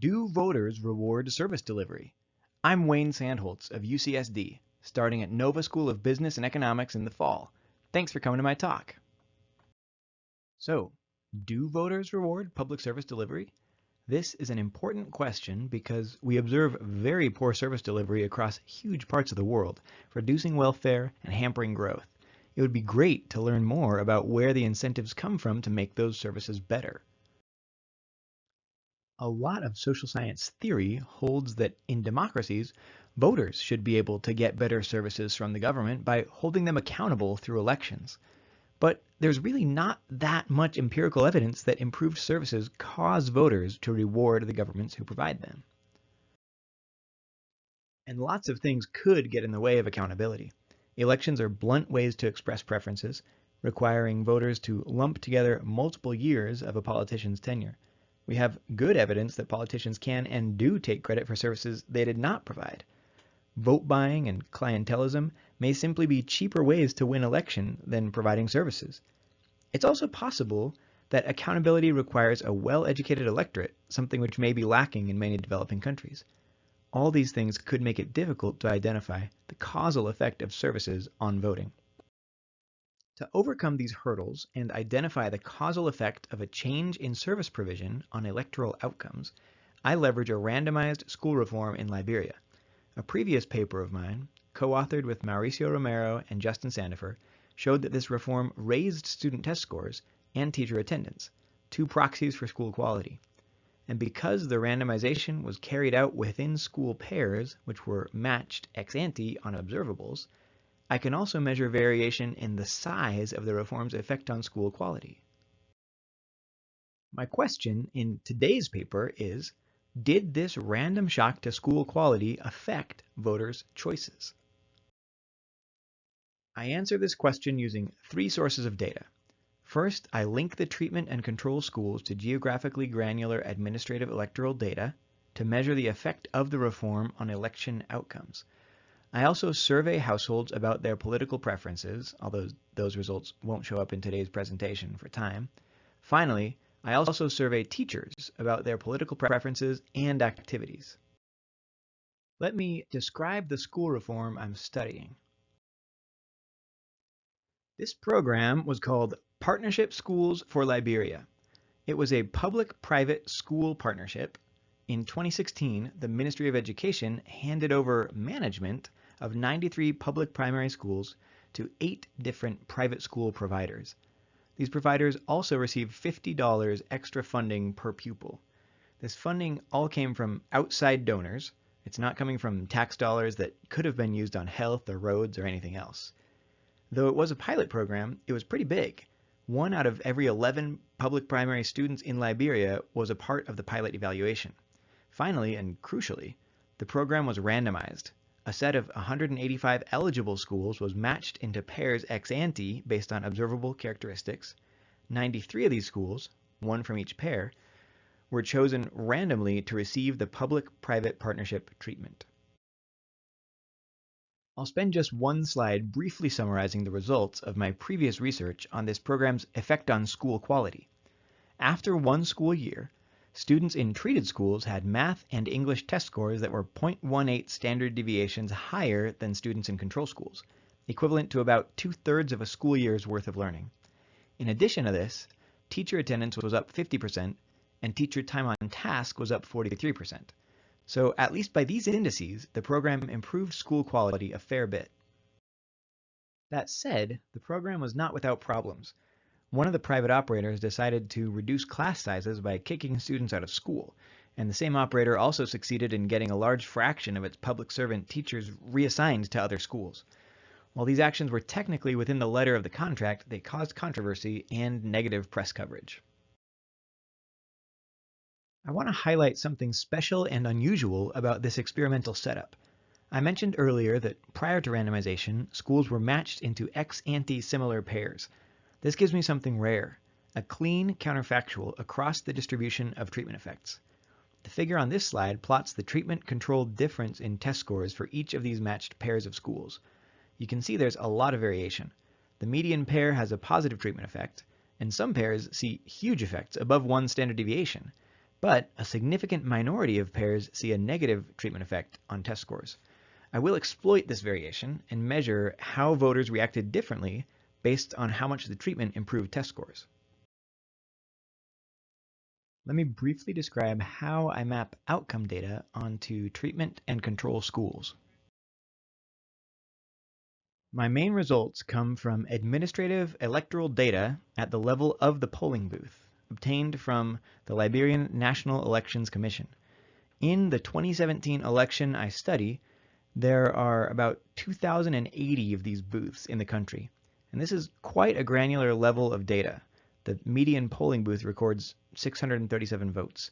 Do voters reward service delivery? I'm Wayne Sandholtz of UCSD, starting at Nova School of Business and Economics in the fall. Thanks for coming to my talk. So, do voters reward public service delivery? This is an important question because we observe very poor service delivery across huge parts of the world, reducing welfare and hampering growth. It would be great to learn more about where the incentives come from to make those services better. A lot of social science theory holds that in democracies, voters should be able to get better services from the government by holding them accountable through elections. But there's really not that much empirical evidence that improved services cause voters to reward the governments who provide them. And lots of things could get in the way of accountability. Elections are blunt ways to express preferences, requiring voters to lump together multiple years of a politician's tenure. We have good evidence that politicians can and do take credit for services they did not provide. Vote buying and clientelism may simply be cheaper ways to win election than providing services. It's also possible that accountability requires a well-educated electorate, something which may be lacking in many developing countries. All these things could make it difficult to identify the causal effect of services on voting. To overcome these hurdles and identify the causal effect of a change in service provision on electoral outcomes, I leverage a randomized school reform in Liberia. A previous paper of mine, co-authored with Mauricio Romero and Justin Sandefur, showed that this reform raised student test scores and teacher attendance, two proxies for school quality. And because the randomization was carried out within school pairs, which were matched ex ante on observables, I can also measure variation in the size of the reform's effect on school quality. My question in today's paper is, did this random shock to school quality affect voters' choices? I answer this question using three sources of data. First, I link the treatment and control schools to geographically granular administrative electoral data to measure the effect of the reform on election outcomes. I also survey households about their political preferences, although those results won't show up in today's presentation for time. Finally, I also survey teachers about their political preferences and activities. Let me describe the school reform I'm studying. This program was called Partnership Schools for Liberia. It was a public-private school partnership. In 2016, the Ministry of Education handed over management of 93 public primary schools to 8 different private school providers. These providers also received $50 extra funding per pupil. This funding all came from outside donors. It's not coming from tax dollars that could have been used on health or roads or anything else. Though it was a pilot program, it was pretty big. 1 out of every 11 public primary students in Liberia was a part of the pilot evaluation. Finally, and crucially, the program was randomized. A set of 185 eligible schools was matched into pairs ex ante based on observable characteristics. 93 of these schools, 1 from each pair, were chosen randomly to receive the public-private partnership treatment. I'll spend just one slide briefly summarizing the results of my previous research on this program's effect on school quality. After 1 school year, students in treated schools had math and English test scores that were 0.18 standard deviations higher than students in control schools, equivalent to about 2/3 of a school year's worth of learning. In addition to this, teacher attendance was up 50% and teacher time on task was up 43%. So at least by these indices, the program improved school quality a fair bit. That said, the program was not without problems. One of the private operators decided to reduce class sizes by kicking students out of school, and the same operator also succeeded in getting a large fraction of its public servant teachers reassigned to other schools. While these actions were technically within the letter of the contract, they caused controversy and negative press coverage. I want to highlight something special and unusual about this experimental setup. I mentioned earlier that prior to randomization, schools were matched into ex ante similar pairs. This gives me something rare, a clean counterfactual across the distribution of treatment effects. The figure on this slide plots the treatment-controlled difference in test scores for each of these matched pairs of schools. You can see there's a lot of variation. The median pair has a positive treatment effect, and some pairs see huge effects above 1 standard deviation. but a significant minority of pairs see a negative treatment effect on test scores. I will exploit this variation and measure how voters reacted differently based on how much the treatment improved test scores. Let me briefly describe how I map outcome data onto treatment and control schools. My main results come from administrative electoral data at the level of the polling booth, obtained from the Liberian National Elections Commission. In the 2017 election I study, there are about 2,080 of these booths in the country, and this is quite a granular level of data. The median polling booth records 637 votes.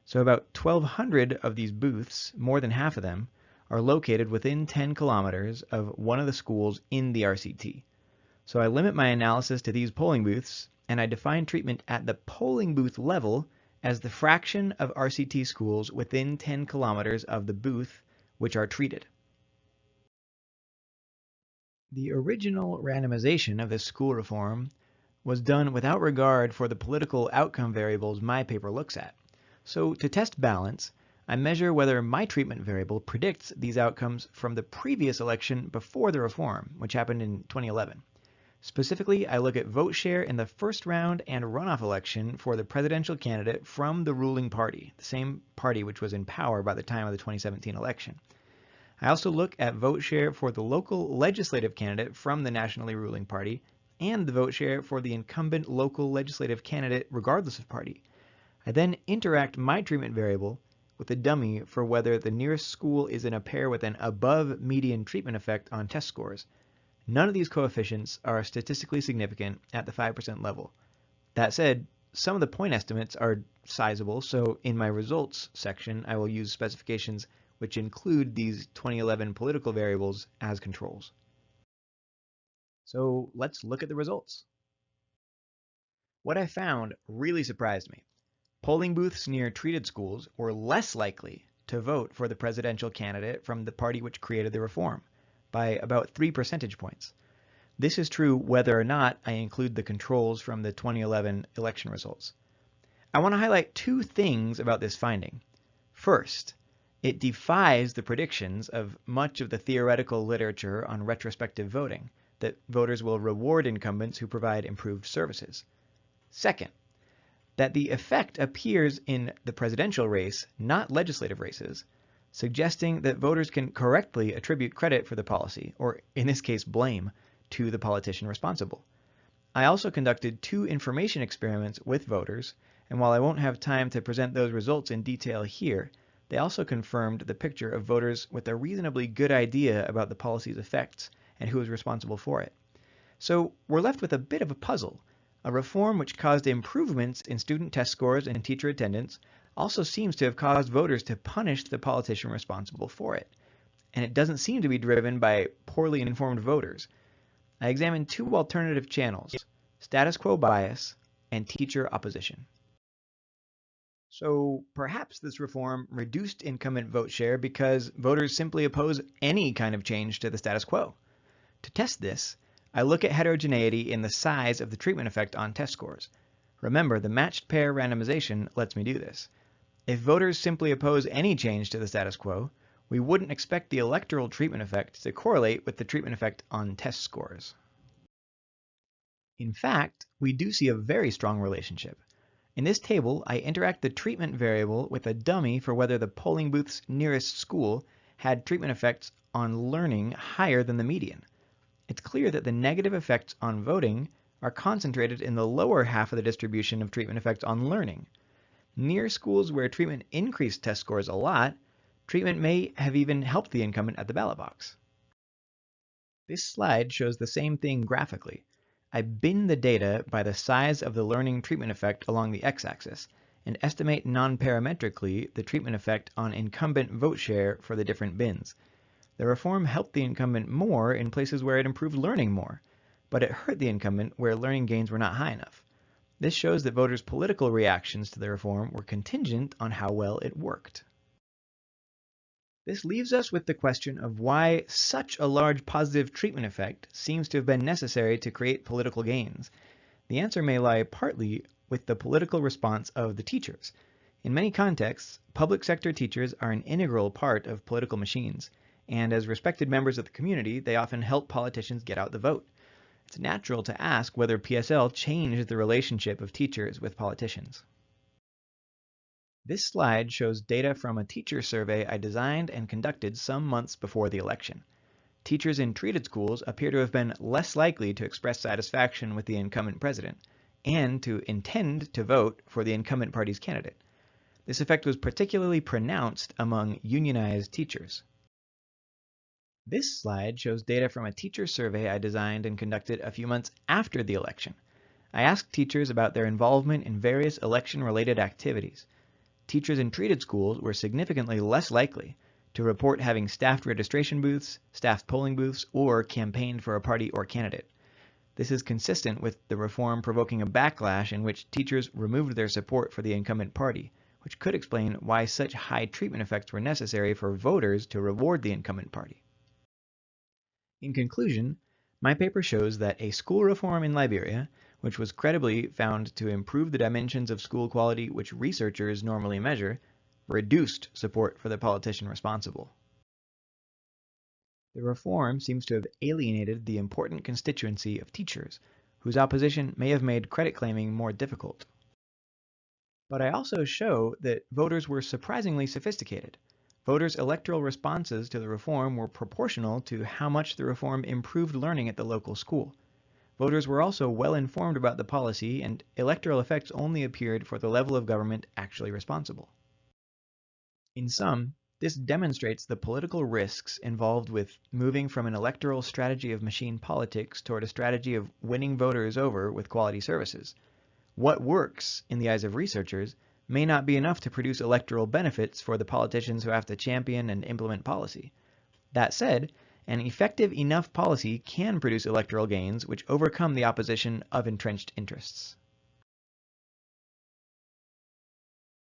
So about 1,200 of these booths, more than half of them, are located within 10 kilometers of one of the schools in the RCT. So I limit my analysis to these polling booths, and I define treatment at the polling booth level as the fraction of RCT schools within 10 kilometers of the booth which are treated. The original randomization of this school reform was done without regard for the political outcome variables my paper looks at. So to test balance, I measure whether my treatment variable predicts these outcomes from the previous election before the reform, which happened in 2011. Specifically, I look at vote share in the first round and runoff election for the presidential candidate from the ruling party, the same party which was in power by the time of the 2017 election. I also look at vote share for the local legislative candidate from the nationally ruling party and the vote share for the incumbent local legislative candidate regardless of party. I then interact my treatment variable with a dummy for whether the nearest school is in a pair with an above median treatment effect on test scores. None of these coefficients are statistically significant at the 5% level. That said, some of the point estimates are sizable, so in my results section I will use specifications which include these 2011 political variables as controls. So let's look at the results. What I found really surprised me. Polling booths near treated schools were less likely to vote for the presidential candidate from the party which created the reform, by about 3 percentage points. This is true whether or not I include the controls from the 2011 election results. I want to highlight two things about this finding. First, it defies the predictions of much of the theoretical literature on retrospective voting, that voters will reward incumbents who provide improved services. Second, that the effect appears in the presidential race, not legislative races, suggesting that voters can correctly attribute credit for the policy, or in this case blame, to the politician responsible. I also conducted 2 information experiments with voters, and while I won't have time to present those results in detail here, they also confirmed the picture of voters with a reasonably good idea about the policy's effects and who is responsible for it. So we're left with a bit of a puzzle. A reform which caused improvements in student test scores and teacher attendance also seems to have caused voters to punish the politician responsible for it. And it doesn't seem to be driven by poorly informed voters. I examined 2 alternative channels, status quo bias and teacher opposition. So perhaps this reform reduced incumbent vote share because voters simply oppose any kind of change to the status quo. To test this, I look at heterogeneity in the size of the treatment effect on test scores. Remember, the matched pair randomization lets me do this. If voters simply oppose any change to the status quo, we wouldn't expect the electoral treatment effect to correlate with the treatment effect on test scores. In fact, we do see a very strong relationship. In this table, I interact the treatment variable with a dummy for whether the polling booth's nearest school had treatment effects on learning higher than the median. It's clear that the negative effects on voting are concentrated in the lower half of the distribution of treatment effects on learning. Near schools where treatment increased test scores a lot, treatment may have even helped the incumbent at the ballot box. This slide shows the same thing graphically. I bin the data by the size of the learning treatment effect along the x-axis and estimate non-parametrically the treatment effect on incumbent vote share for the different bins. The reform helped the incumbent more in places where it improved learning more, but it hurt the incumbent where learning gains were not high enough. This shows that voters' political reactions to the reform were contingent on how well it worked. This leaves us with the question of why such a large positive treatment effect seems to have been necessary to create political gains. The answer may lie partly with the political response of the teachers. In many contexts, public sector teachers are an integral part of political machines, and as respected members of the community, they often help politicians get out the vote. It's natural to ask whether PSL changed the relationship of teachers with politicians. This slide shows data from a teacher survey I designed and conducted some months before the election. Teachers in treated schools appear to have been less likely to express satisfaction with the incumbent president and to intend to vote for the incumbent party's candidate. This effect was particularly pronounced among unionized teachers. This slide shows data from a teacher survey I designed and conducted a few months after the election. I asked teachers about their involvement in various election-related activities. Teachers in treated schools were significantly less likely to report having staffed registration booths, staffed polling booths, or campaigned for a party or candidate. This is consistent with the reform provoking a backlash in which teachers removed their support for the incumbent party, which could explain why such high treatment effects were necessary for voters to reward the incumbent party. In conclusion, my paper shows that a school reform in Liberia, which was credibly found to improve the dimensions of school quality which researchers normally measure, reduced support for the politician responsible. The reform seems to have alienated the important constituency of teachers, whose opposition may have made credit claiming more difficult. But I also show that voters were surprisingly sophisticated. Voters' electoral responses to the reform were proportional to how much the reform improved learning at the local school. Voters were also well informed about the policy, and electoral effects only appeared for the level of government actually responsible. In sum, this demonstrates the political risks involved with moving from an electoral strategy of machine politics toward a strategy of winning voters over with quality services. What works, in the eyes of researchers, may not be enough to produce electoral benefits for the politicians who have to champion and implement policy. That said, an effective enough policy can produce electoral gains which overcome the opposition of entrenched interests.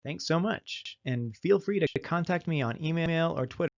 Thanks so much, and feel free to contact me on email or Twitter